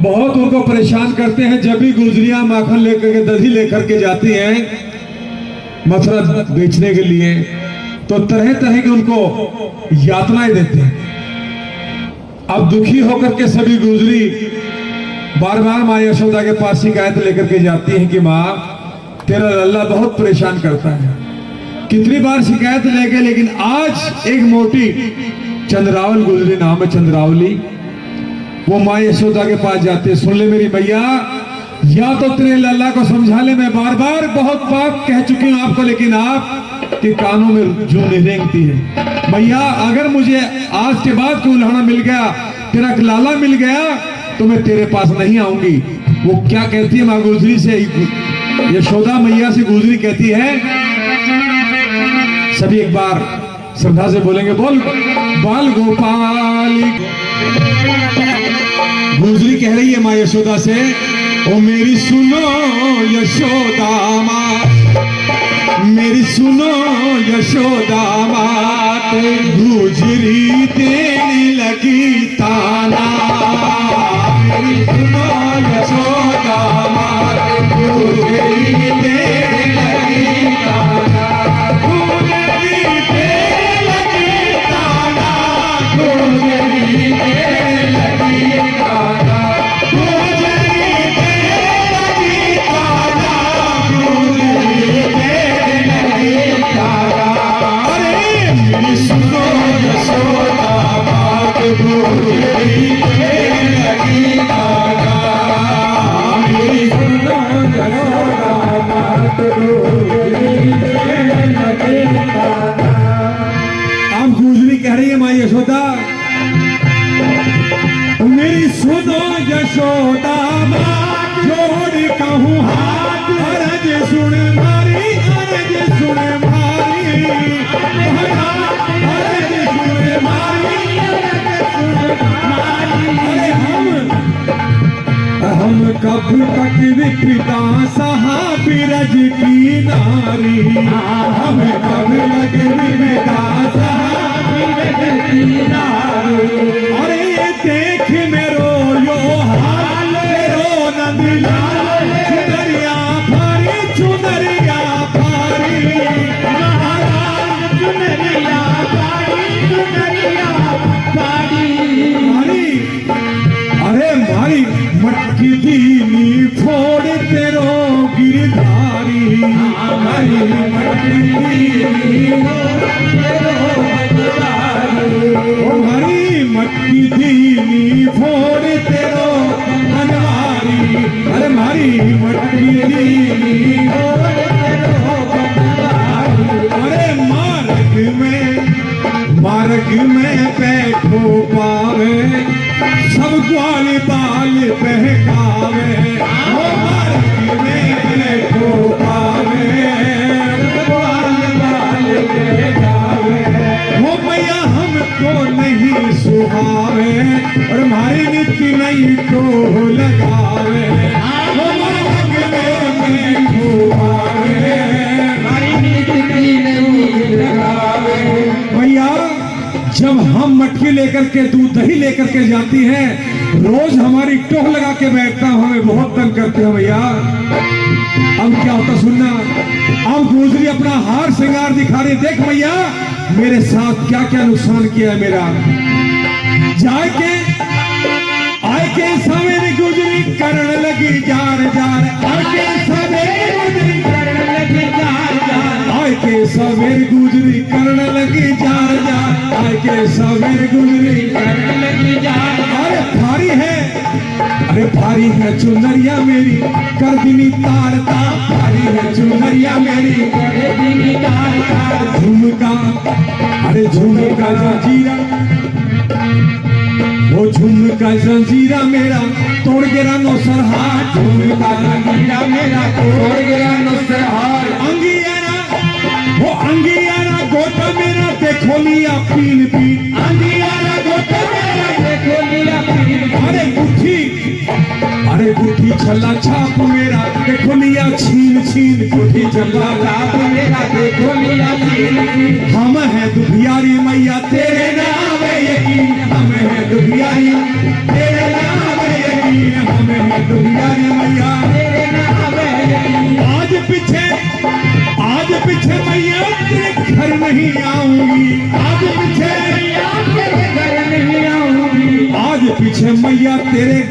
बहुत उनको परेशान करते हैं। जब भी गुजरियां माखन लेकर के दही लेकर के जाती हैं मथुरा बेचने के लिए, तो तरह तरह के उनको यातनाएं देते हैं। अब दुखी होकर के सभी गुजरी बार बार माँ यशोदा के पास शिकायत लेकर के जाती है कि माँ तेरा लल्ला बहुत परेशान करता है। कितनी बार शिकायत लेके, लेकिन आज एक मोटी चंद्रावल गुजरी, नाम है चंद्रावली, वो माँ यशोदा के पास जाते, सुन ले मेरी मैया, या तो तेरे लल्ला को समझा ले, मैं बार बार बहुत बार कह चुकी हूं आपको, लेकिन आप के कानों में जूं नहीं रेंगती है। मैया अगर मुझे आज के बाद कोई उल्हाड़ा मिल गया, तेरा लाला मिल गया, तो मैं तेरे पास नहीं आऊंगी। वो क्या कहती है माँ गुजरी से, यशोदा मैया से गुजरी कहती है, सभी एक बार श्रद्धा से बोलेंगे, बोल बाल गोपाल। गुजरी कह रही है माँ यशोदा से, ओ मेरी सुनो यशोदा माँ, मेरी सुनो यशोदा माँ, गुजरी देने लगी ताना। मेरी सुनो यशोदा माँ, गुजरी देने लगी ताना, गुजरी देने लगी ताना, गुजरी देने लगी ताना, आप गुजरी कह रही है माँ यशोदा, मेरी सुनो यशोदा जोड़ कहूँ हाथ, अरज सुन मारी, अरज सुन मारी, अरज सुन मारी, अरे हम कब तक विकता सहा बिरज की नारी, हम कब तक विकता सहा बिरज की नारी। अरे देख मेरो यो हाल, मेरो नंदलाल, चुनरिया भारी, चुनरिया भारी, महाराज चुनरिया भारी, चुनरिया भारी। अरे मारी मटकी दीनी फोड़ तेरो गिरधारी, हमारी मटकी दीनी तेरो गिरधारी, हमारी मटकी दीनी फोड़ तेरो बनवारी। अरे मारी मटकी दीनी फोड़ तेरो बनवारी। अरे मार्ग में बैठो पावे, सब ग्वाल बाल बहकावे, मार्ग में बैठो पावे, ग्वाल बाल बहकावे, हो मैया हमको नहीं सुहावे, और हमारी नीति नहीं तो लगावे, हो मार्ग में बैठो पावे, हमारी नीति नहीं लगावे। भैया जब हम मटकी लेकर के दूध दही लेकर के जाती हैं, रोज हमारी टोह लगा के बैठता हूं, हमें बहुत तंग करते हैं भैया। अब क्या होता सुनना, अब गुजरी अपना हार श्रृंगार दिखा रही, देख भैया मेरे साथ क्या क्या नुकसान किया है मेरा। जाए के आए के सवेरे गुजरी करण लगी जार जार, आए के सवेरे गुजरी करण लगी जार जार, आए के सवेरे गुजरी करण लगी जार जार, आए के सवेरे गुजरी करण लगी जार। अरे भारी है, अरे भारी है चुनरिया मेरी कर दिनी तार तार, भारी है चुनरिया मेरी कर दिनी तार तार। झुमका अरे झुमका जंजीरा, वो झुमका जंजीरा मेरा तोड़ गिरा नौसर हाथ, झुमका जंजीरा मेरा तोड़ गिरा नौसर हाथ। अंगियारा वो अंगियारा गोटा मेरा देखो लिया पीन पीन, अंगियारा गोटा मेरा देखो लिया पीन। अरे गुठी अरे गुठी छल्ला छाप मेरा देखो लिया छीन छीन, गुठी छल्ला छाप मेरा देखो लिया छीन छीन। हम है दुधियारी मैया तेरे नाम यकीन, हम है दुधियारी तेरे नाम यकीन।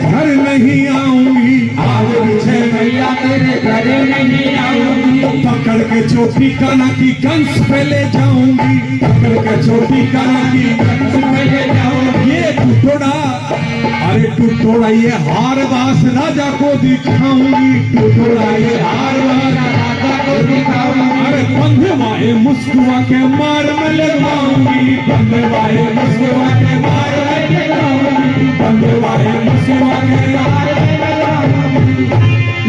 घर नहीं आऊंगी, आगे पीछे मैया तेरे घर नहीं आऊंगी, पकड़ के चोटी काना की कंस पे ले जाऊंगी, पकड़ के चोटी काना की कंस पे ले जाऊंगी। ये टुटोड़ा, अरे टुटोड़ा ये हार बास राजा को दिखाऊंगी, टुटोड़ा ये हार बास राजा को दिखाऊंगी, अरे बंधवाए मुस्कुआ के मार में लगाऊंगी, बंधवाए मुस्कुआ के मार में लगाऊंगी, बंधवाए मुस्कुआ के मार में लगाऊंगी।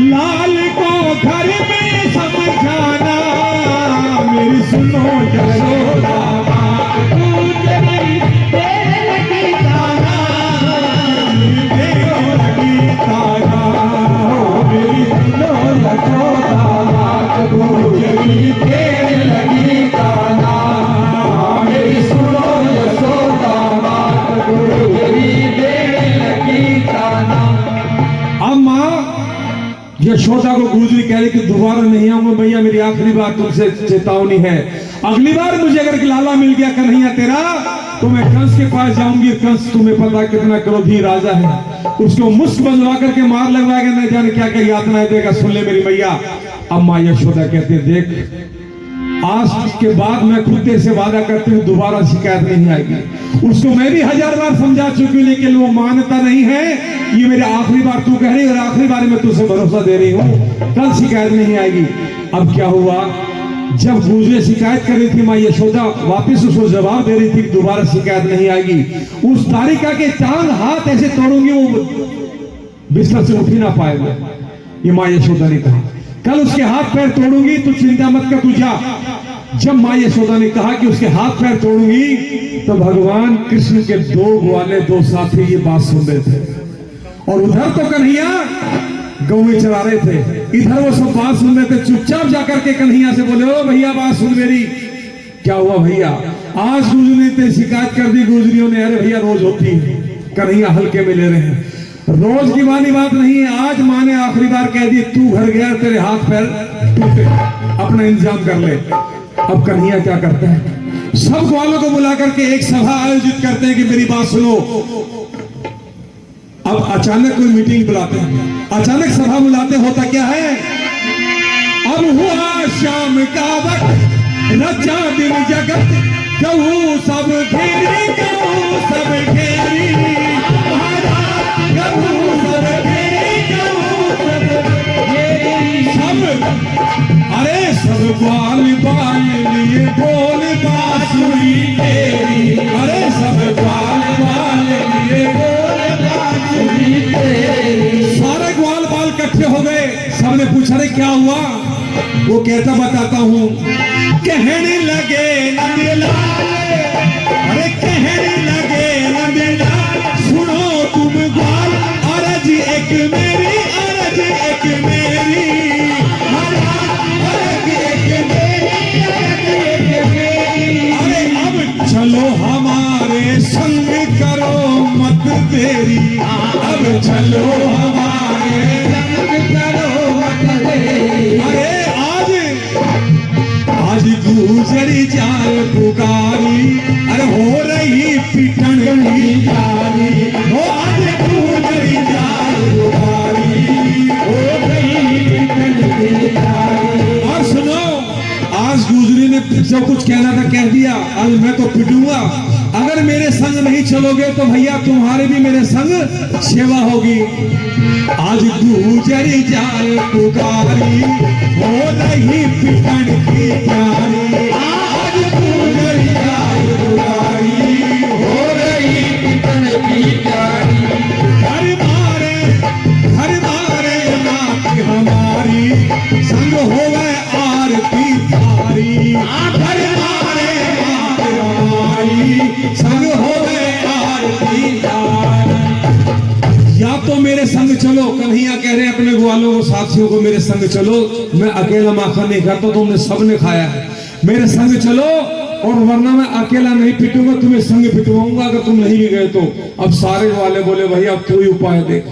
लाल को घर में समझाना, मेरी सुनो यशोदा माँ, तेरे लगी ताना, तेरे लगी ताना, मेरी सुनो यशोदा माँ, तेरे लगी ताना, मेरी सुनो यशोदा माँ, तेरे लगी ताना। अब माँ यशोदा को गुजरी कह रही कि दोबारा नहीं आऊंगा भैया, मेरी आखिरी बार तुमसे चेतावनी है, अगली बार मुझे अगर लाला मिल गया कन्हैया तेरा, तो मैं कंस के पास जाऊंगी। कंस तुम्हें पता कितना क्रोधी राजा है, उसको मुस्क बंधवा करके मार लगवा के न जाने क्या क्या यातनाएं देगा। सुन ले मेरी मैया। अब माँ यशोदा कहते हैं देख, आज के बाद मैं खुद तेरे से वादा करती हूँ दोबारा शिकायत नहीं आएगी। उसको मैं भी 1000 बार समझा चुकी हूँ, लेकिन वो मानता नहीं है। ये मेरी आखिरी बार तू कह रही है और आखिरी बार मैं तुझसे भरोसा दे रही हूँ, कल शिकायत नहीं आएगी। अब क्या हुआ, जब गुजरे शिकायत कर रही थी माँ यशोदा, वापिस उसको जवाब दे रही थी कि दोबारा शिकायत नहीं आएगी। उस तारिका के चांद हाथ ऐसे तोड़ूंगी वो बिस्तर से उठ ही ना पाएगा, ये माँ यशोदा ने कहा। कल उसके हाथ पैर तोड़ूंगी, तू चिंता मत कर, तू जा। जब माँ यशोदा ने कहा कि उसके हाथ पैर तोड़ूंगी, तो भगवान कृष्ण के दो ग्वाले, दो साथी ये बात सुन रहे थे, और उधर तो कन्हैया गौएं चरा रहे थे, इधर वो सब बात सुन रहे थे। चुपचाप जाकर के कन्हैया से बोले, ओ भैया बात सुन मेरी। क्या हुआ भैया, आज गुजरी ने शिकायत कर दी गुजरियों ने। अरे भैया रोज होती है, कन्हैया हल्के में ले रहे हैं, रोज की वाली बात नहीं है। आज माँ ने आखिरी बार कह दी, तू घर गया तेरे हाथ पैर टूटे, अपना इंतजाम कर ले। अब कन्हैया क्या करता है, सब ग्वालों को बुला करके एक सभा आयोजित करते हैं कि मेरी बात सुनो। अब अचानक कोई मीटिंग बुलाते हैं, अचानक सभा बुलाते, होता क्या है, अब हुआ शाम का वक्त, रचा दिन जगत, कहूँ सब घेरी, कहूँ सब घेरी, कहूँ सब घेरी, कहूँ सब घेरी। सब, अरे सब ग्वाल बाल लिए बोल बांसुरी तेरी, अरे सब ग्वाल बाल लिए बोल बांसुरी तेरी। सारे ग्वाल बाल इकट्ठे हो गए, सबने पूछा रे क्या हुआ। वो कहता बताता हूँ, कहने लगे नंदलाल, अरे कहने लगे नंदलाल, सुनो तुम ग्वाल, अरज एक मेरी, अरज एक मेरी, अरे अब चलो हमारे संग करो मत देरी, अब चलो हमारे संग करो मत देरी। अरे आज गुजरी जाल पुकारी, अरे हो रही पिटन की जारी, हो आज गुजरी जाल पुकारी, हो रही पिटन की जारी। और सुनो, आज गुजरी ने जो कुछ कहना था कह दिया, आज मैं तो पिटूंगा। अगर मेरे संग नहीं चलोगे तो भैया तुम्हारे भी मेरे संग सेवा होगी। आज गुजरी जाल पुकारी, हो रही पिटन की तैयारी, आज गुजरी जाल पुकारी, हो रही पिटन की तैयारी। घर मारे नाथ हमारी, संग होवे आरती थारी, घर मारे नाथ हमारी, संग होवे आरती थारी। या तो मेरे संग चलो, कन्हैया कह रहे हैं अपने ग्वालों को, साथियों को, मेरे संग चलो, मैं अकेला माखन नहीं खाता, तुमने सबने खाया है, मेरे संग चलो, और वरना मैं अकेला नहीं पिटूंगा, तुम्हें संग पिटवाऊंगा अगर तुम नहीं भी गए तो। अब सारे ग्वाले बोले भैया अब तू ही उपाय देख,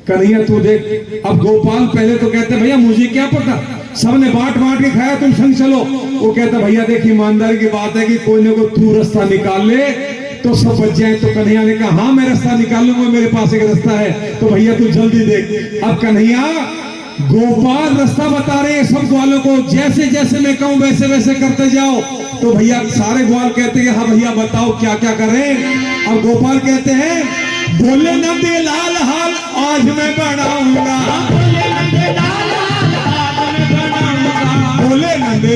कन्हैया तू देख। अब गोपाल पहले तो कहते भैया मुझे क्या पता, सबने बांट बांट के खाया, तुम संग चलो। वो कहता भैया देख ईमानदारी की बात है कि कोई ना कोई तू रास्ता निकाल ले, तो सब बच जाए। तो कन्हैया ने कहा हाँ मैं रास्ता निकाल लूंगा, मेरे पास एक रास्ता है, तो भैया तू जल्दी देख। अब कन्हैया गोपाल रास्ता बता रहे हैं सब ग्वालों को, जैसे जैसे मैं कहूं वैसे वैसे करते जाओ। तो भैया सारे ग्वाल कहते हैं हाँ भैया बताओ क्या क्या करें। अब गोपाल कहते हैं बोले नंदे लाल हाल आज मैं बनाऊंगा, बोले नंदे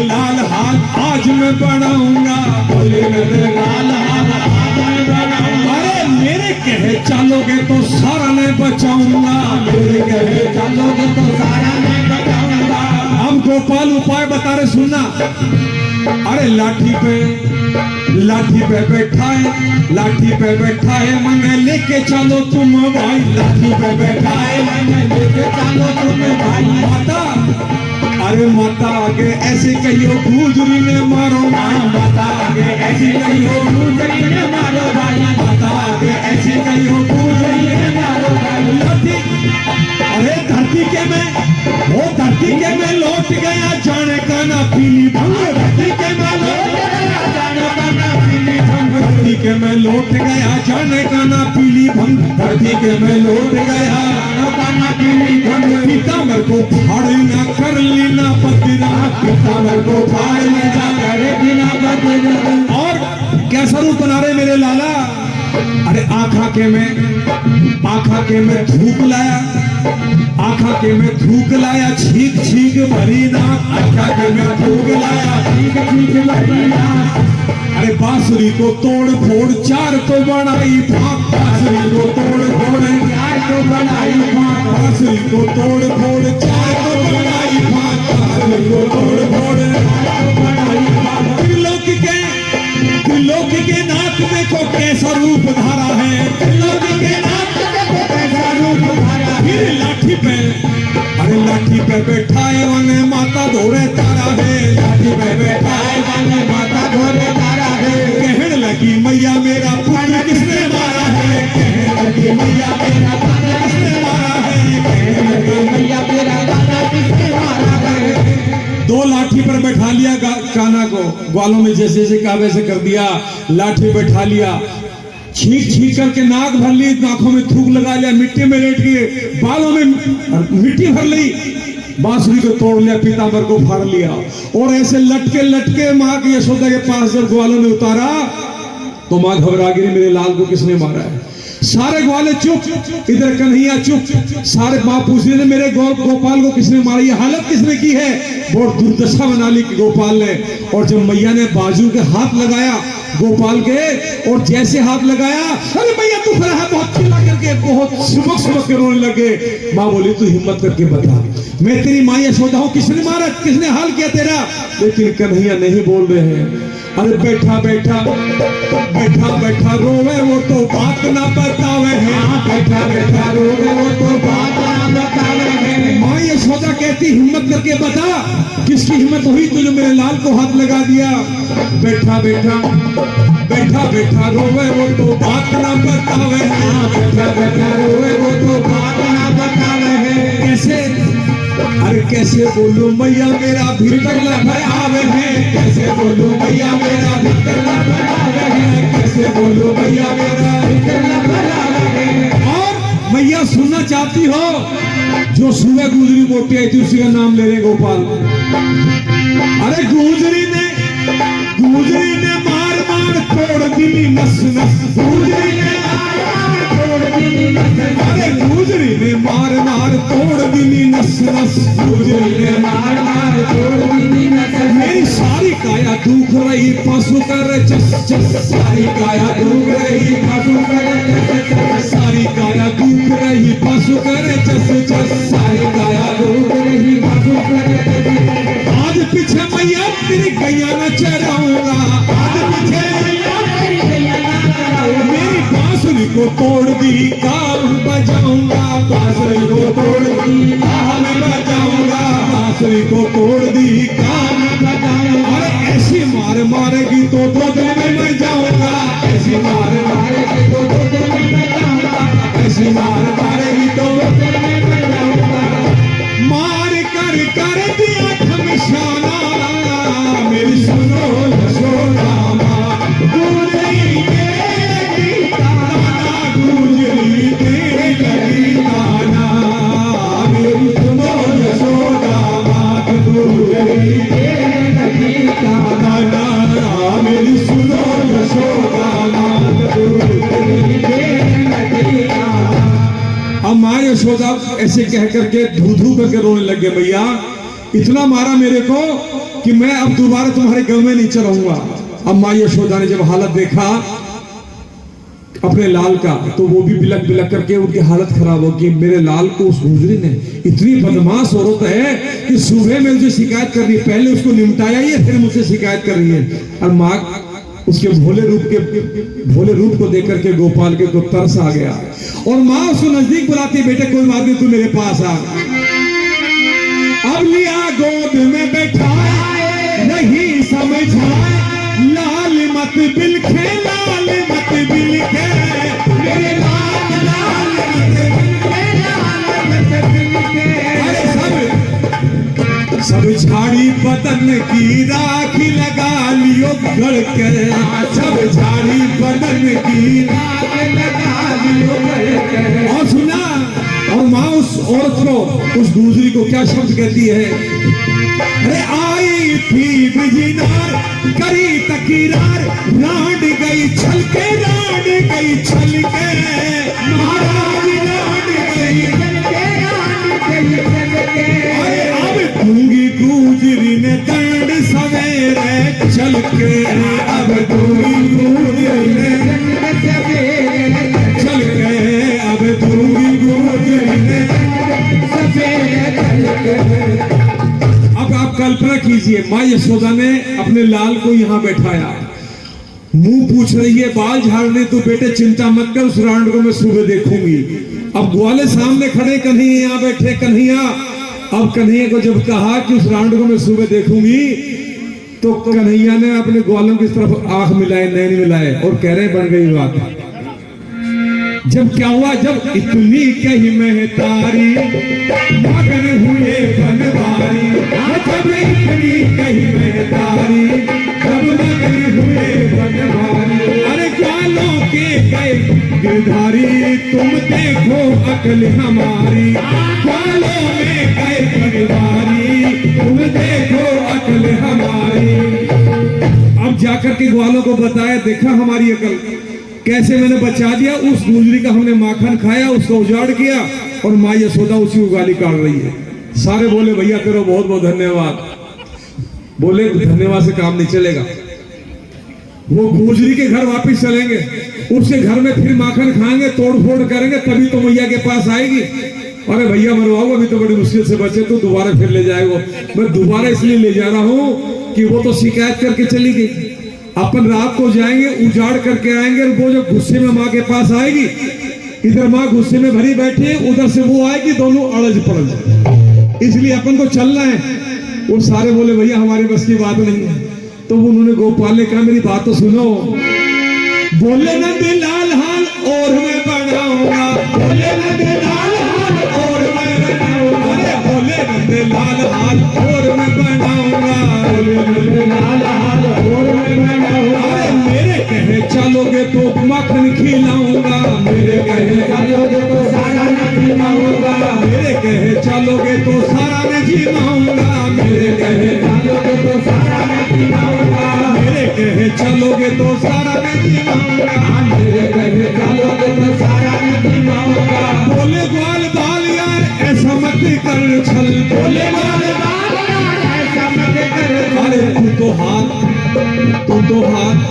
लाल हाल आज मैं बनाऊंगा, बोले नंदे लाल हाल आज मैं बनाऊंगा। अरे मेरे कहे चलोगे तो सारा मैं बचाऊंगा, मेरे कहे चलोगे तो सारा मैं बचाऊंगा। अब गोपाल उपाय बता रहे सुनना। अरे लाठी पे बैठा है, लाठी पे बैठा है मैंने लेके चलो तुम भाई, लाठी पे बैठा है मैंने लेके चलो तुम भाई। माता अरे माता आगे ऐसे कहियो गुजरी ने मारो भाई, माता आगे ऐसे कहियो गुजरी ने मारो भाई, माता आगे ऐसे कहियो गुजरी ने मारो भाई। लाठी अरे धरती के मैं लौट गया जाने का ना पीली भंग, धरती के मैं लौट गया जाने का ना पीली भंग, धरती के मैं लौट गया जाने का ना पीली भंग, धरती के मैं लौट गया का ना पीली भंग। पीताम्बर को फाड़ ना कर लेना पतिरा, पीताम्बर को फाड़ लेना करे बिना पतिरा। और कैसा रूप बना रहे मेरे लाला। अरे आखा के मैं थूक लाया, आखा के मैं थूक लाया, छीक छीक भरी ना, आखा के मैं थूक लाया, छीक छीक भरी ना। अरे बांसुरी को तोड़ फोड़ चार तो बनाई फाक, बांसुरी को तोड़ फोड़ चार तो बनाई फाक, बांसुरी को तोड़ फोड़ चार तो बनाई फाक, बांसुरी को तोड़ फोड़ चार तो बनाई फाक। त्रिलोकी के नाक में को कैसा रूप धारा है, त्रिलोकी के नाक में को कैसा रूप धारा। फिर लाठी पे अरे लाठी पे बैठा है वने माता धोरे तारा है, लाठी पे बैठा है वने माता धोरे तारा है। कहने लगी मैया मेरा पुत्र किसने मारा है, कहने लगी मैया मेरा पुत्र किसने मारा है, कहने लगी मैया मेरा दादा किसने मारा है। दो लाठी पर बैठा लिया कान्हा को, ग्वालों में जैसे जैसे कहा वैसे कर दिया, लाठी बैठा लिया, छींक छींक करके नाक भर ली, आंखों में थूक लगा लिया, मिट्टी में लेट गए, बालों में मिट्टी भर ली, बांसुरी को तोड़ लिया, पीताम्बर को फाड़ लिया। और ऐसे लटके लटके माँ की यशोदा के पास जब ग्वालों ने उतारा तो माँ घबरा गई, मेरे लाल को किसने मारा है। सारे ग्वाले चुप, इधर कन्हैया चुप, सारे माँ पूछ रहे थे मेरे गोपाल को किसने मारा, ये हालत किसने की है। बहुत दुर्दशा बना ली गोपाल ने। और जब मैया ने बाजू के हाथ लगाया गोपाल के, और जैसे हाथ लगाया अरे मैया तू खड़ा है, बहुत चिल्ला करके बहुत सुबह के रोने लगे। माँ बोली तू हिम्मत करके बता, मैं तेरी माँ यशोदा हूँ, किसने मारा, किसने हाल किया तेरा। लेकिन कन्हैया नहीं बोल रहे हैं। अरे बैठा बैठा रोवे वो तो बात ना बतावे है, बैठा रोवे वो तो बात ना बतावे है। माँ यशोदा कहती हिम्मत करके बता, किसकी हिम्मत हुई तुझे मेरे लाल को हाथ लगा दिया। बैठा रोवे वो तो बात ना बतावे है, बैठा रोवे वो तो बात ना बतावे है। कैसे अरे कैसे बोलूं मैया मेरा भीतर लहरावे है, कैसे बोलूं मैया मेरा भीतर लहरावे है, कैसे बोलूं मैया मेरा भीतर लहरावे है। और मैया सुनना चाहती हो, जो सुबह गुजरी मोटी आई थी उसी का नाम ले रहे गोपाल। अरे गुजरी ने मार तोड़ दी नस नस, गुजरी ने अरे गुजरी ने मार तोड़ दी नस नस, गुजरी ने मार तोड़ दी नस। मेरी सारी काया दुख रही पशु कर चस चस, सारी काया दुख रही पशु कर चस चस, सारी काया दुख रही पशु कर चस चस, सारी काया दुख रही पशु कर चस। आज पीछे मैया तेरी गैया न चराऊंगा, आज पीछे मेरी बांसुरी को तोड़ दी काम बजाऊंगा, बांसुरी को तोड़ दी काम बजाऊंगा, बांसुरी को तोड़ दी काम बजाऊंगा। अरे ऐसी मार मारेगी तो 2 दिन में मैं जाऊंगा, ऐसी मार मारेगी तो 2 दिन में मैं जाऊंगा, ऐसी मार मारेगी तो 2 दिन में मैं जाऊंगा। मार कर दिया निशाना, मेरी सुनो यशोदा माँ, गुजरी साहब ऐसे कह करके धू धू करके रोने लग गए, भैया इतना मारा मेरे को कि मैं अब दोबारा तुम्हारे गांव में नहीं चलाऊंगा। अब माँ यशोदा ने जब हालत देखा अपने लाल का, तो वो भी बिलक बिलक करके उनकी हालत खराब हो गई। मेरे लाल को उस गुजरी ने, इतनी बदमाश औरत है कि सुबह में मुझे शिकायत कर रही है, पहले उसको निपटाया ही है, फिर मुझसे शिकायत कर रही है। और माँ उसके भोले रूप को देख करके गोपाल के को तरस आ गया और माँ उसको नजदीक बुलाती, बेटे कोई बात नहीं, तू मेरे पास आ। अब लिया गोद में बैठाए, नहीं समझा, लाल मत बिलखे, लाल मत बिलखे, मेरे लाल लाल मत बिलखे, लाल मत बिलखे। अरे सब झाड़ी बदन की राखी लगा लियो गढ़ के, सब झाड़ी बदन की राखी लगा लियो गढ़ के। और सुना, और माँ उस औरत को, उस गुजरी को क्या शब्द कहती है, अरे आई थी बिजनार, करी तकीरार, राड गई छलके, राड गई छलके, महाराज राड गई छलके, राड गई छलके। अरे अब दूंगी गुजरी ने दंड सवेरे चल के, अब दूंगी गुजरी ने दंड सवेरे चल के, अब दूंगी गुजरी ने सवेरे चल के। अब आप कल्पना कीजिए, माँ यशोदा ने अपने लाल को यहाँ बैठाया, मुंह पूछ रही है, बाल झाड़ने, तो बेटे चिंता मत कर, उस रांड को मैं सुबह देखूंगी। अब ग्वाले सामने खड़े, कन्हैया यहाँ बैठे, कन्हैया। अब कन्हैया को जब कहा कि उस रांड को मैं सुबह देखूंगी, तो कन्हैया ने अपने ग्वालों की तरफ आंख मिलाए, नैन मिलाए और कह रहे बन गई बात। जब क्या हुआ, जब इतनी कही महतारी मगन हुए बनवारी, जब इतनी कही महतारी जब मगन हुए बनवारी। अरे ग्वालों के गए गिरधारी, तुम देखो अकल हमारी, ग्वालों में गए बनवारी, तुम देखो अकल हमारी। अब जाकर के ग्वालों को बताया, देखा हमारी अकल कैसे मैंने बचा दिया, उस गुजरी का हमने माखन खाया, उसको उजाड़ किया, और माँ यशोदा उसी को गाली काट रही है। सारे बोले भैया तेरा बहुत बहुत धन्यवाद। बोले धन्यवाद से काम नहीं चलेगा, वो गुजरी के घर वापस चलेंगे, उसके घर में फिर माखन खाएंगे, तोड़ फोड़ करेंगे, तभी तो मैया के पास आएगी। अरे भैया मरवाओ, अभी तो बड़ी मुश्किल से बचे, तो दोबारा फिर ले जाएगा। मैं दोबारा इसलिए ले जा रहा हूँ कि वो तो शिकायत करके चली गई, अपन रात को जाएंगे, उजाड़ करके आएंगे, वो जो गुस्से में माँ के पास आएगी, इधर माँ गुस्से में भरी बैठी है, उधर से वो आएगी, दोनों अड़ज पड़ज, इसलिए अपन को चलना है। वो सारे बोले भैया हमारे बस की बात नहीं है। तो उन्होंने गोपाल ने कहा मेरी बात तो सुनो। बोले न लाल हाल और मैं बनाऊंगा, बोले न लाल हाल और मैं बनाऊंगा, बोले न लाल हाल और मैं बनाऊंगा, बोले न लाल हाल और मैं बनाऊंगा। मेरे कहे चलोगे तो मक्खन खिलाऊंगा, मेरे कहे चलोगे तो सारा न खिलाऊंगा, मेरे कहे चलोगे तो सारा न जिमाऊंगा, मेरे कहे चलोगे तो सारा न खिलाऊंगा, मेरे कहे चलोगे तो सारा न जिमाऊंगा, मेरे कहे चलोगे तो सारा न जिमाऊंगा। बोले ग्वाल बाल यार ऐसा मत कर छल, बोले ग्वाल बाल यार ऐसा मत कर। अरे तू तो हाथ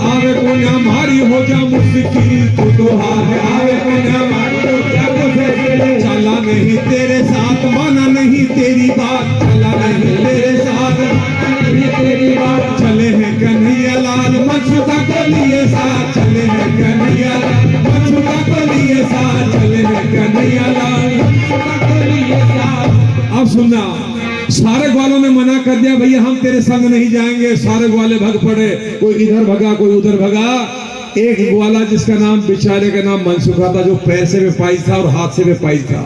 आवे को ना मारी हो जा मुश्किल, तू तो हाथ आवे को ना मारी हो जा मुश्किल। चला नहीं तेरे साथ, माना नहीं तेरी बात, चला नहीं तेरे साथ, माना नहीं तेरी बात। चले हैं कन्हैया लाल मछुआ को लिए साथ, चले हैं कन्हैया लाल मछुआ को लिए साथ, चले हैं कन्हैया लाल मछुआ को लिए साथ। अब सुनना, सारे ग्वालों ने मना कर दिया, भैया हम तेरे संग नहीं जाएंगे। सारे ग्वाले भग पड़े, कोई इधर भगा कोई उधर भगा। एक ग्वाला जिसका नाम बेचारे का नाम मनसुखा था, जो पैर से बेपाई था और हाथ से बेपाई था,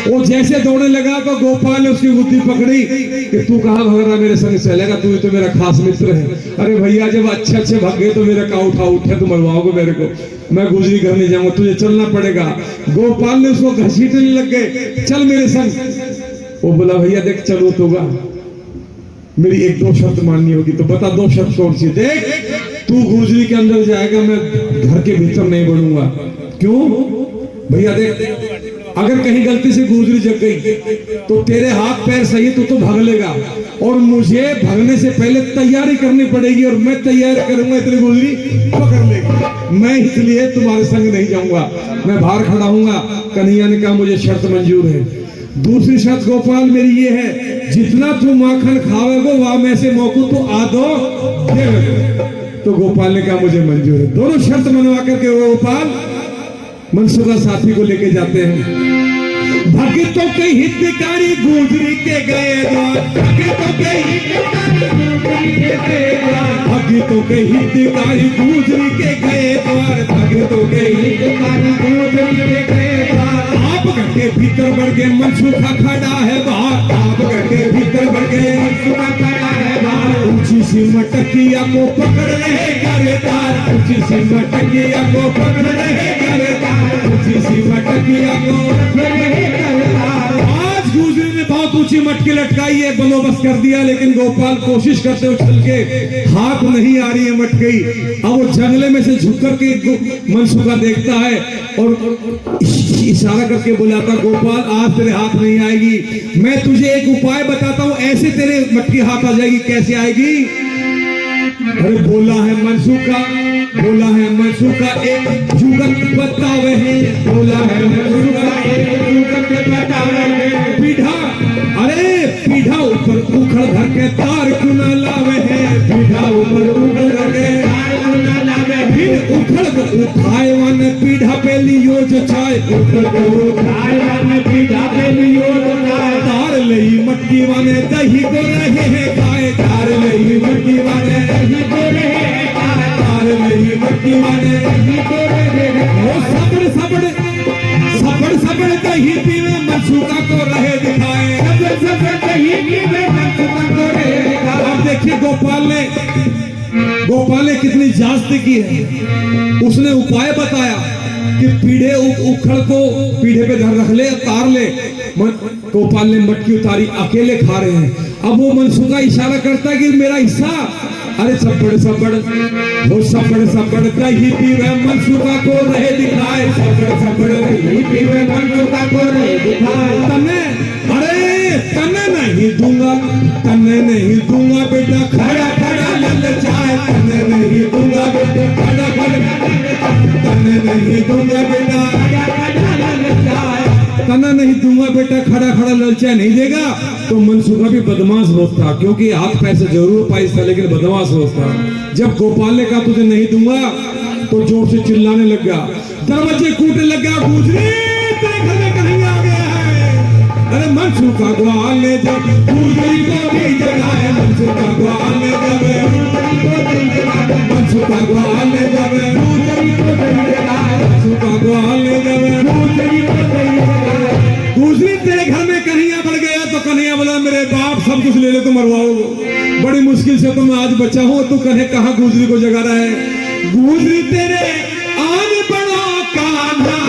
वो जैसे दौड़ने लगा तो गोपाल ने उसकी बुद्धि पकड़ी कि तू कहाँ भग रहा, मेरे संग चलेगा, तू तो मेरा खास मित्र है। अरे भैया जब अच्छे भग गए तो मेरा का उठे तो मरवाओगे मेरे को, मैं गुजरी घर नहीं जाऊंगा, तुझे चलना पड़ेगा। गोपाल ने उसको घसीटने लग गए, चल मेरे संग। वो बोला भैया देख चलो तोगा, मेरी एक दो शर्त माननी होगी। तो बता दो शर्त कौन सी? देख तू गुजरी के अंदर जाएगा, मैं घर के भीतर नहीं बढ़ूंगा। क्यों भैया? देख अगर कहीं गलती से गुजरी जग गई तो तेरे हाथ पैर सही तो भाग लेगा, और मुझे भागने से पहले तैयारी करनी पड़ेगी, और मैं तैयारी करूंगा इतनी गुजरी पकड़ लेगी। मैं इसलिए तुम्हारे संग नहीं जाऊंगा, मैं बाहर खड़ा हूंगा। कन्हैया ने कहा मुझे शर्त मंजूर है। दूसरी शर्त गोपाल मेरी ये है, जितना तू माखन खावेगो वहां में से मोकू तो आधो देवेगो। तो गोपाल ने कहा मुझे मंजूर है। दोनों शर्त मनवा करके वो गोपाल मनसुखा साथी को लेके जाते हैं। भक्तों के हितकारी गुजरी के गए द्वार, भक्तों के हितकारी गुजरी के गए द्वार, भक्तों के हितकारी गुजरी के गए द्वार, भक्तों के हितकारी गुजरी के गए द्वार। आप घर के भीतर बढ़ गए मनसुखा खड़ा है बाहर, आप घर के भीतर बढ़ गए मनसुखा खड़ा है बाहर। ऊंची सी मटकिया को पकड़ रहे गरेदार, ऊंची सी मटकिया को पकड़ रहे गरेदार, ऊंची सी मटकिया को पकड़ रहे गरेदार। आज गुजरी ने बहुत ऊंची मटकी लटकाई है, बंदोबस्त कर दिया, लेकिन गोपाल कोशिश करते उछल के, हाथ नहीं आ रही है मटकी। अब वो जंगले में से झुक करके मनसुखा देखता है और इशारा करके बुलाता, गोपाल आज तेरे हाथ नहीं आएगी, मैं तुझे एक उपाय बताता हूं, ऐसे तेरे मटकी हाथ आ जाएगी। कैसे आएगी? अरे बोला है मनसुखा, बोला है मनसुखा एक जुगत बतावे है, बोला है मनसुखा एक जुगत बतावे है। पीढ़ा, अरे पीढ़ा ऊपर उखड़ घर के तार क्यों न लावे है, पीढ़ा ऊपर उखड़ घर के तार क्यों न लावे। फिर उखड़ उठाए वन पीढ़ा पे लियो जो चाय, उखड़ उठाए वन पीढ़ा पे लियो जो चाय। तार लई मटकी वाने दही को रहे हैं खाए, तार लई मटकी वाने दही को रहे हैं खाए, तार लई मटकी वाने दही को रहे हैं। वो सबड़ सबड़ सबड़ सबड़ दही पीवे मनसुखा को रहे दिखाए, सबड़ सबड़ दही पीवे मनसुखा को रहे दिखाए। अब देखिए गोपाल ने कितनी जास्ती की है। उसने उपाय बताया कि पीढ़े उखड़ को पीढ़े पे धर रख ले, तार ले। गोपाल ने मटकी उतारी, अकेले खा रहे हैं। अब वो मनसुखा इशारा करता है कि मेरा हिस्सा। अरे सबड़ सबड़ वो सबड़ सबड़ दही पीवे मनसुखा को रहे दिखाए, सबड़ सबड़ दही पीवे मनसुखा को रहे दिखाए। तने, अरे तने नहीं दूंगा, तने नहीं दूंगा बेटा खड़ा खड़ा ललचाए, तने नहीं दूंगा बेटा खड़ा खड़ा, तने नहीं दूंगा बेटा खड़ा खड़ा ललचाए, तना नहीं दूंगा बेटा खड़ा खड़ा ललचाए नहीं देगा। तो मनसुखा भी बदमाश बहुत था, क्योंकि हाथ पैसे जरूर पाई था, लेकिन बदमाश बहुत था। जब गोपाल ने कहा तुझे नहीं दूंगा तो जोर से चिल्लाने लग गया, दरवाजे कूटने लग गया, गुजरी तेरे घर में कहीं आ गया है। अरे मनसुखा ग्वाल ने जब गुजरी को भी जगाए, मनसुखा ग्वाल ने जब मनसुखा ग्वाल ने जब गुजरी को भी जगाए, मनसुखा ग्वाल ने जब गुजरी को भी जगाए। गुजरी तेरे घर में कन्हैया बढ़ गया तो कन्हैया बोला मेरे बाप सब कुछ ले ले तो मरवाओ, बड़ी मुश्किल से तो मैं आज बचा हूं, तू कन्हे कहां गुजरी को जगा रहा है। गुजरी तेरे आन बड़ा कान्हा,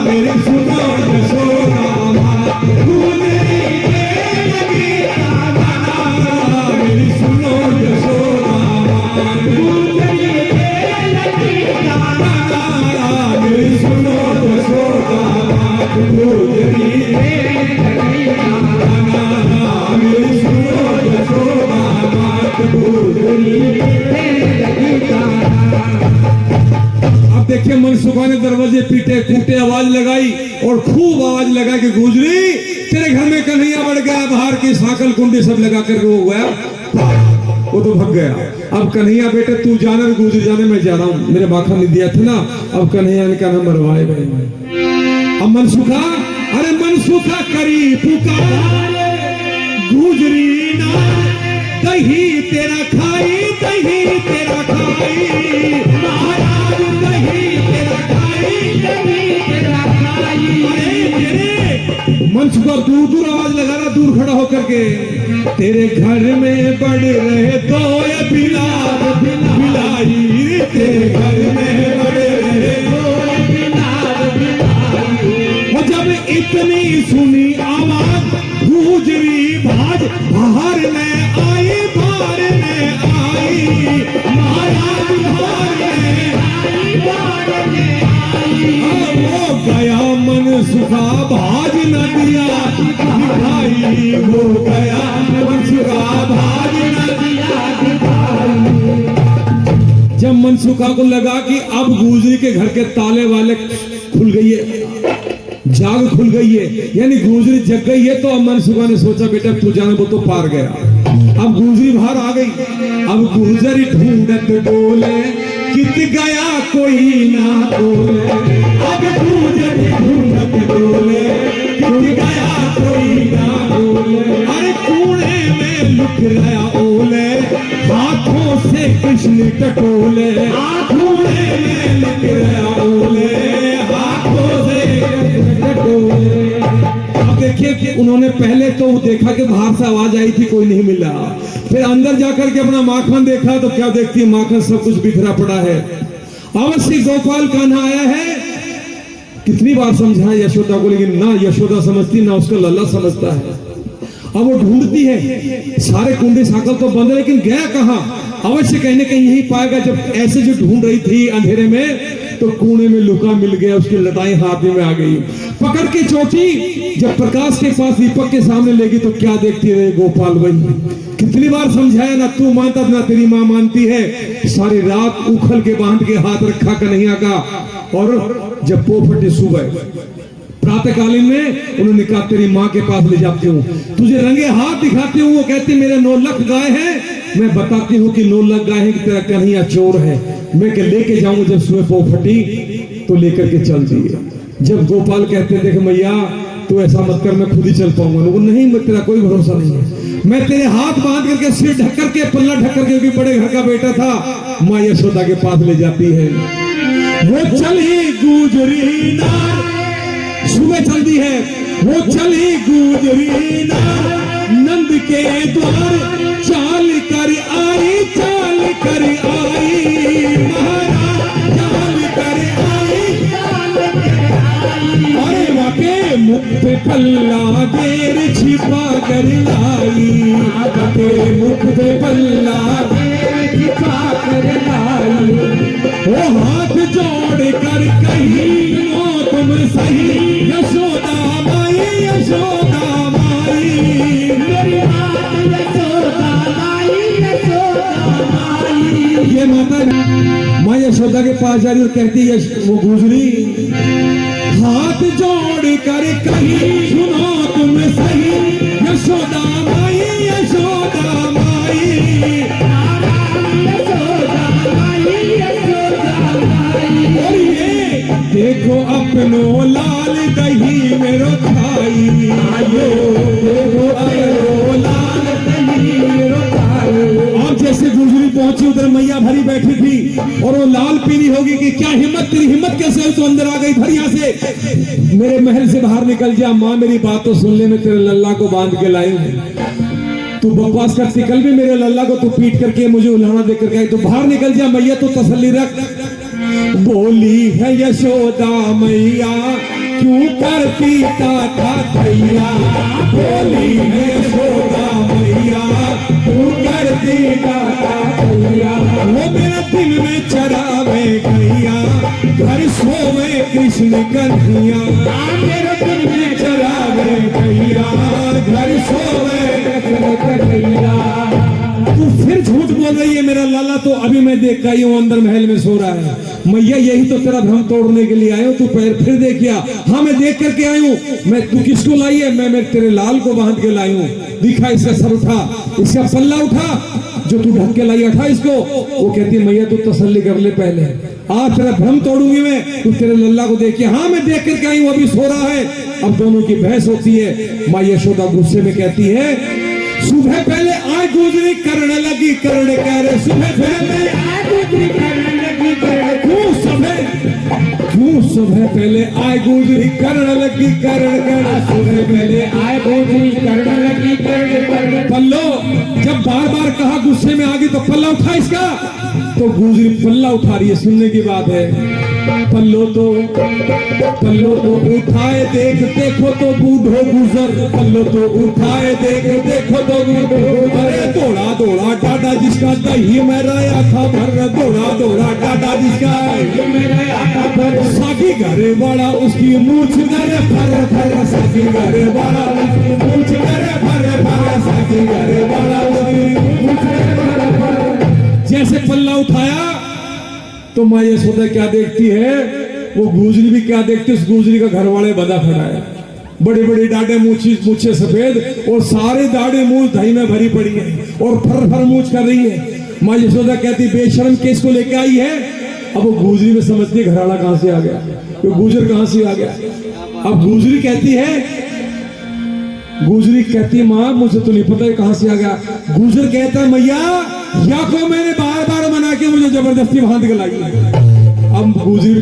मेरी सुनो यशोदा मां, गुजरी तेरे लगी कान्हा, मेरी सुनो यशोदा मां, गुजरी तेरे लगी कान्हा, मेरी सुनो यशोदा मां, गुजरी तेरे लगी कान्हा, मेरी सुनो यशोदा मां, गुजरी तेरे लगी कान्हा। अब देखिए मनसुखा ने दरवाजे पीटे कूटे आवाज लगाई और खूब आवाज लगा कि गुजरी तेरे घर में कन्हैया बढ़ गया, बाहर की साकल कुंडी सब लगा कर वो गया, वो तो भग गया। अब कन्हैया बेटे तू जाना, गुजरी जाने मैं जा रहा हूँ, मेरे माखन ने दिया था ना। अब कन्हैया ने कहा मरवाए गए। अब मनसुखा, अरे मनसुखा करी पुकार, गुजरी ना दही तेरा खाई, दही तेरा खाई, महाराज दही तेरा खाई, दही तेरा खाई। अरे तेरे मनसुखा दूर दूर आवाज लगा रहा, दूर खड़ा होकर के, तेरे घर में बढ़ रहे दो बिलाल बिलाई, तेरे घर में बढ़ रहे दो बिलाल बिलाई। और जब इतनी सुनी आवाज गुजरी भाज बाहर में आई, बाहर में आई, महाराज बाहर में आई, बाहर में आई। वो गया मन मनसुखा भाज न दिया दिखाई हो गया, मनसुखा भाज न दिया दिखाई। जब मनसुखा को लगा कि अब गुजरी के घर के ताले वाले खुल गई है, जाग खुल गई है, यानी गुजरी जग गई है, तो अब मनसुखा ने सोचा बेटा तू जाने वो तो पार गया। अब गुजरी बाहर आ गई, अब गुजरी ढूंढत डोले कित गया कोई ना बोले, अब गुजरी ढूंढत डोले कित गया कोई ना बोले। अरे कूड़े में लुक गया ओले, हाथों से कृष्ण टटोले, कूड़े में लुक गया ओले, हाथों से कृष्ण टटोले। अब देखिए कि उन्होंने पहले तो देखा कि बाहर से आवाज आई थी, कोई नहीं मिला, फिर अंदर जाकर के अपना माखन देखा तो क्या देखती है, माखन सब कुछ बिखरा पड़ा है। अवश्य गोपाल कान्हा आया है। कितनी बार समझाया यशोदा को, लेकिन ना यशोदा समझती ना उसका लल्ला समझता है। अब वो ढूंढती है, सारे कुंडे साकल तो बंद है, लेकिन गया कहाँ? अवश्य कहीं न कहीं यही पाएगा। जब ऐसे जो ढूंढ रही थी अंधेरे में, तो कोने में लुका मिल गया, उसकी लटाई हाथ में आ गई, पकड़ के चोटी जब प्रकाश के पास दीपक के सामने लेगी तो क्या देखती रही गोपाल वही। कितनी बार समझाया, ना तू मानता ना तेरी माँ मानती है। सारी रात उखल के बांध के हाथ रखा कन्हैया का, और जब पोफटे सुबह प्रातःकालीन में उन्होंने कहा तेरी माँ के पास ले जाती हूँ, तुझे रंगे हाथ दिखाती हूँ। वो कहती मेरे 9 लाख गाय हैं, मैं बताती हूँ कि 9 लाख गाय है कि तेरा कन्हैया चोर है, मैं लेके जाऊं। जब सुबह पोफटी तो लेकर के चल दिए। जब गोपाल कहते देख मैया तू ऐसा मत कर, मैं खुद ही चल पाऊंगा। वो नहीं, मैं तेरा कोई भरोसा नहीं है, मैं तेरे हाथ बांध करके सिर ढक करके पल्ला ढक करके, भी बड़े घर का बेटा था। माँ यशोदा के पास ले जाती है। वो चली गुजरी ना, सुबह चलती है, वो चली गुजरी ना, नंद के द्वार चाल कर आई, चाल कर आई, महाराज चाल कर आई, अरे वाके मुख पे पल्ला देर छिपा कर लाई, के मुख पे पल्ला देर छिपा कर लाई। वो हाथ जोड़ कर कही हो तुम सही, यशोदा माई, यशोदा माई, मेरी माँ यशोदा माई, यशोदा माई। ये माँ यशोदा के पास जा रही और कहती है वो गुजरी, हाथ जोड़ कर कही सुनो तुम सही, यशोदा माई, यशोदा माई, यशोदा माई, यशोदा माई। और ये देखो अपनो लाल दही मेरो खाई, आयो देखो अपनो लाल दही मेरो खाई। अब जैसे गुजरी पहुंची उधर मैया भरी बैठी थी, और वो लाल पीली होगी कि क्या हिम्मत, तेरी हिम्मत कैसे हुई? तो अंदर आ गई, भर यहाँ से, मेरे महल से बाहर निकल जा। माँ मेरी बात तो सुन ले, मैं तेरे लल्ला को बांध के लाई हूँ, तू बकवास करती, कल भी मेरे लल्ला को तू पीट करके मुझे उल्हाना देकर गई, तो बाहर निकल जा। मैया तो तसल्ली रख। बोली है यशोदा मैया क्यों कर पीता था भैया, बोली है यशोदा मैया क्यों कर पीता था भैया। वो मेरा दिन में चरावे गैया, घर सोवे कृष्ण कन्हैया, मेरा दिन में चरावे गैया, घर सोवे कृष्ण कन्हैया। तू फिर झूठ बोल रही है, मेरा लाला तो अभी मैं देख आई हूँ अंदर महल में सो रहा है। मैया यही तो तेरा भ्रम तोड़ने के लिए आए हो, तू पैर फिर देखिया। हाँ मैं देख करके आई हूँ। मैं, तू किसको लाई है? मैं तेरे लाल को बांध के लाई हूँ। दिखा इसका सर उठा, इसका पल्ला उठा जो तू ढक के लाई, उठा इसको। वो कहती है मैया तू तसल्ली कर ले पहले, आज तेरा भ्रम तोड़ूंगी मैं, तू तेरे लल्ला को देखिए। हाँ मैं देख करके आई हूँ, अभी सो रहा है। अब दोनों की बहस होती है। माँ यशोदा गुस्से में कहती है सुबह पहले आय गुजरी करने लगी, कर्ण कह रहे सुबह पहले आय गुजरी करने लगी, क्यों सुबह पहले आय गुजरी करने लगी, कर्ण कह सुबह पहले आय गुजरी करने लगी, कर्ण पल्लो जब बार बार कहा गुस्से में आ गई तो पल्ला उठा इसका, तो गुजरी पल्ला उठा रही है। सुनने की बात है। पल्लो तो उठाए देख देखो तो बूढ़ो गुजर, पल्लो तो उठाए देख देखो तो बूढ़ो गुजर। अरे दौड़ा दौड़ा डाडा जिसका दही में रहा था भर, दौड़ा दौड़ा डाडा जिसका सागी घरे वाला उसकी मूछ करे फर फर, सागी घरे वाला उसकी मूछ करे फर फर, सागी घरे वाला उसकी मूछ करे फर फर। जैसे पल्ला उठाया तो माँ यशोदा क्या देखती है, वो गुजरी भी क्या देखती है, उस गुजरी का घर वाले बंधा खड़ा है, बड़ी बड़ी डाढ़े मूछे सफेद और सारे दाढ़े मूछ दही में भरी पड़ी है और फर फर मूछ कर रही है। माँ यशोदा कहती बेशरम केस को लेके आई है। अब वो गुजरी में समझती है घरवाला कहां से आ गया, वो गुजर कहां से आ गया। अब गुजरी कहती माँ मुझे तो नहीं पता है कहां से आ गया। गुजर कहता है मैया या को मैंने बार बार मना के मुझे जबरदस्ती बांध के लाई। अब गुजरी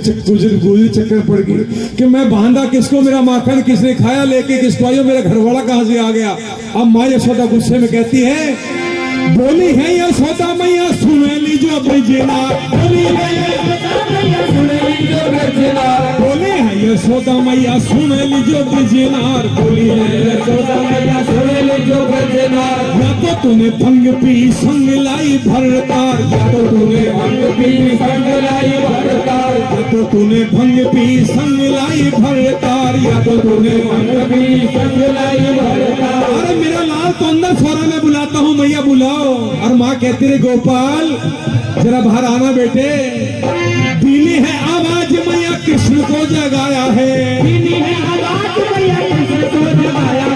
चक्कर पड़ गई कि मैं बांधा किसको, मेरा माखन किसने खाया, लेके किसको आयो, मेरा घरवाला कहां से आ गया। अब माँ यशोदा गुस्से में कहती है बोली है यशोदा मैया सुने लीजो ब्रजना, बोली है यशोदा मैया सुने लीजो ब्रजना, बोली है यशोदा मैया सुने लीजो ब्रजना, बोली है यशोदा मैया सुने लीजो ब्रजना। या तो तूने भंग पी संग लाई भरतार, या तो तूने भंग पी संग लाई भरतार, या तो तूने भंग पी संग लाई भरतार, या तो तूने भंग पी संग लाई भरतार। अरे मेरा लाल तो अंदर सोरा में बुलाता हूँ मैया बुलाओ। और माँ कहती रही गोपाल जरा बाहर आना बेटे। दीनी है आवाज मैया कृष्ण को जगाया है, दीनी है आवाज मैया कृष्ण को जगाया है।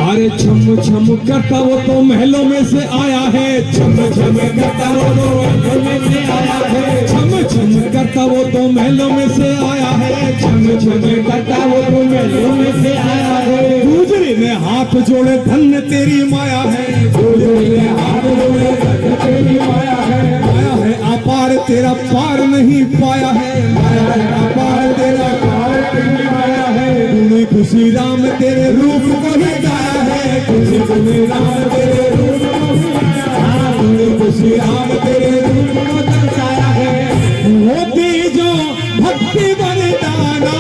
अरे छम छम करता वो तो महलों में से आया है, छम छम करता वो तो महलों में से आया है, छम छम करता वो तो महलों में से आया है, छम छम करता वो तो महलों में से आया है। गुजरी ने हाथ जोड़े धन्य तेरी माया है, गुजरी ने हाथ जोड़े धन्य तेरी माया है। माया है अपार तेरा पार नहीं पाया है, माया है अपार तेरा पार नहीं पाया है। तूने खुशी राम तेरे रूप को ही गाया है, खुशी तूने राम तेरे रूप को ही गाया है, तूने खुशी राम तेरे रूप को दर्शाया है। होती जो भक्ति वरदाना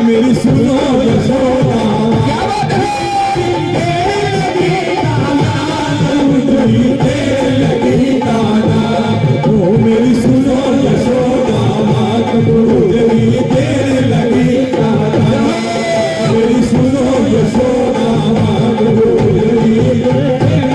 मेरी सुनो यशोदा, लगी दाना ओ मेरी सुनो यशोदा, मात मुझे देर लगी दाना, मेरी सुनो यशोदा, मात मुझे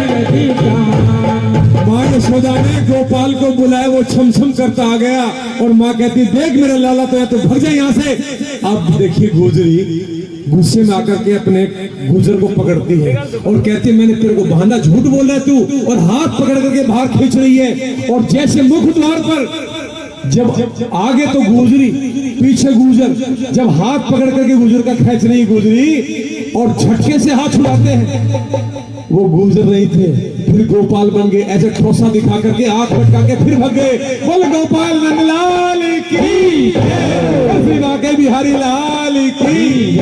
लगी दाना। माँ यशोदा ने गोपाल को बुलाया, वो छम छम करता आ गया और माँ कहती देख मेरा लाला तो या तो भाग जाए यहाँ से। अब देखिए गुजरी गुस्से में आकर के अपने गुजर को पकड़ती है और कहती है मैंने तेरे को बांधा, झूठ बोल रहा है तू, और हाथ पकड़ करके बाहर खींच रही है। और जैसे मुख द्वार पर जब आगे तो गुजरी पीछे गुजर, जब हाथ पकड़ करके गुजर का खींच रही गुजरी और झटके से हाथ छुड़ाते हैं, वो गुजर नहीं थे फिर गोपाल बन गए। ऐसे ठोसा दिखा करके हाथ पटका के फिर भाग गए। बोल गोपाल नंदलाल की, वाकई बिहारी लाल की।